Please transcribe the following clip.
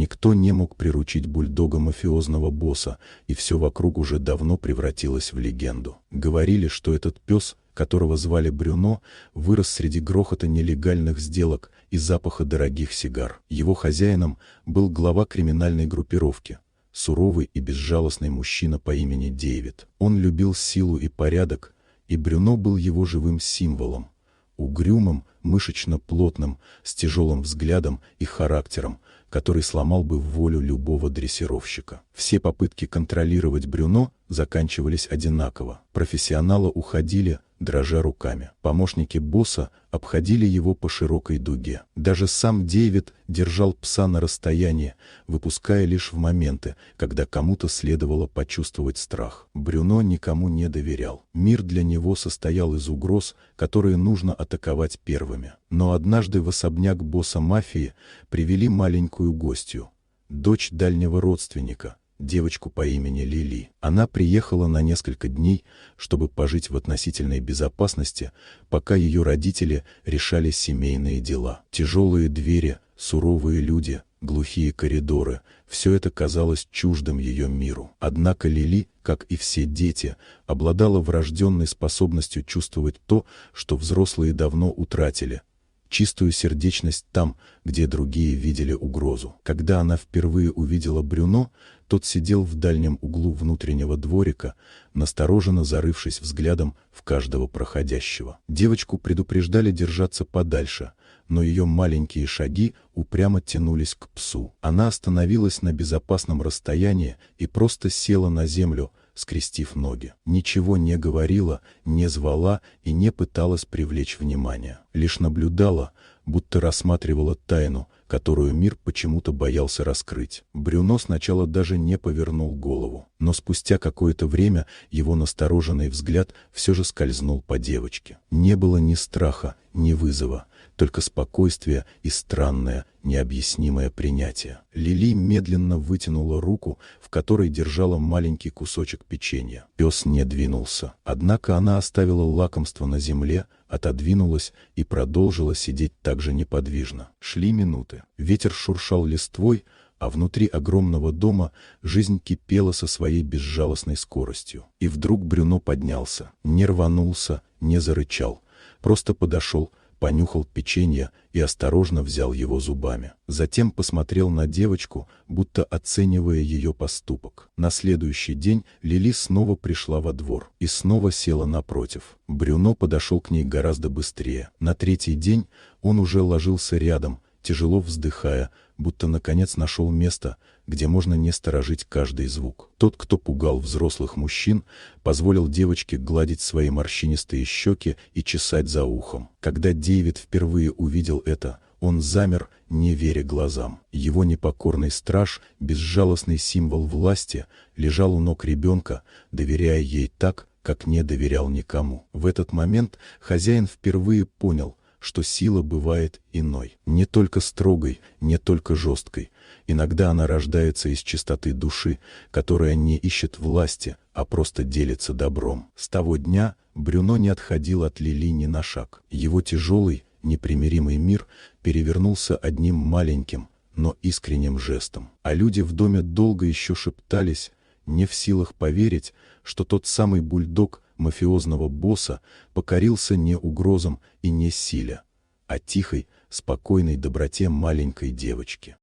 Никто не мог приручить бульдога мафиозного босса, и все вокруг уже давно превратилось в легенду. Говорили, что этот пес, которого звали Брюно, вырос среди грохота нелегальных сделок и запаха дорогих сигар. Его хозяином был глава криминальной группировки, суровый и безжалостный мужчина по имени Дэвид. Он любил силу и порядок, и Брюно был его живым символом. Угрюмым, мышечно-плотным, с тяжелым взглядом и характером, который сломал бы волю любого дрессировщика. Все попытки контролировать Брюно заканчивались одинаково. Профессионалы уходили, дрожа руками. Помощники босса обходили его по широкой дуге. Даже сам Дэвид держал пса на расстоянии, выпуская лишь в моменты, когда кому-то следовало почувствовать страх. Брюно никому не доверял. Мир для него состоял из угроз, которые нужно атаковать первыми. Но однажды в особняк босса мафии привели маленькую гостью, дочь дальнего родственника, девочку по имени Лили. Она приехала на несколько дней, чтобы пожить в относительной безопасности, пока ее родители решали семейные дела. Тяжелые двери, суровые люди, глухие коридоры — все это казалось чуждым ее миру. Однако Лили, как и все дети, обладала врожденной способностью чувствовать то, что взрослые давно утратили — чистую сердечность там, где другие видели угрозу. Когда она впервые увидела Брюно, тот сидел в дальнем углу внутреннего дворика, настороженно зарывшись взглядом в каждого проходящего. Девочку предупреждали держаться подальше, но ее маленькие шаги упрямо тянулись к псу. Она остановилась на безопасном расстоянии и просто села на землю, скрестив ноги. Ничего не говорила, не звала и не пыталась привлечь внимание. Лишь наблюдала, будто рассматривала тайну, которую мир почему-то боялся раскрыть. Брюно сначала даже не повернул голову, но спустя какое-то время его настороженный взгляд все же скользнул по девочке. Не было ни страха, ни вызова, только спокойствие и странное, необъяснимое принятие. Лили медленно вытянула руку, в которой держала маленький кусочек печенья. Пес не двинулся. Однако она оставила лакомство на земле, отодвинулась и продолжила сидеть так же неподвижно. Шли минуты. Ветер шуршал листвой, а внутри огромного дома жизнь кипела со своей безжалостной скоростью. И вдруг Брюно поднялся. Не рванулся, не зарычал. Просто подошел, понюхал печенье и осторожно взял его зубами. Затем посмотрел на девочку, будто оценивая ее поступок. На следующий день Лили снова пришла во двор и снова села напротив. Брюно подошел к ней гораздо быстрее. На третий день он уже ложился рядом, тяжело вздыхая, будто наконец нашел место, где можно не сторожить каждый звук. Тот, кто пугал взрослых мужчин, позволил девочке гладить свои морщинистые щеки и чесать за ухом. Когда Дэвид впервые увидел это, он замер, не веря глазам. Его непокорный страж, безжалостный символ власти, лежал у ног ребенка, доверяя ей так, как не доверял никому. В этот момент хозяин впервые понял, что сила бывает иной, не только строгой, не только жесткой. Иногда она рождается из чистоты души, которая не ищет власти, а просто делится добром. С того дня Брюно не отходил от Лили ни на шаг. Его тяжелый, непримиримый мир перевернулся одним маленьким, но искренним жестом. А люди в доме долго еще шептались, не в силах поверить, что тот самый бульдог мафиозного босса покорился не угрозам и не силе, а тихой, спокойной доброте маленькой девочки.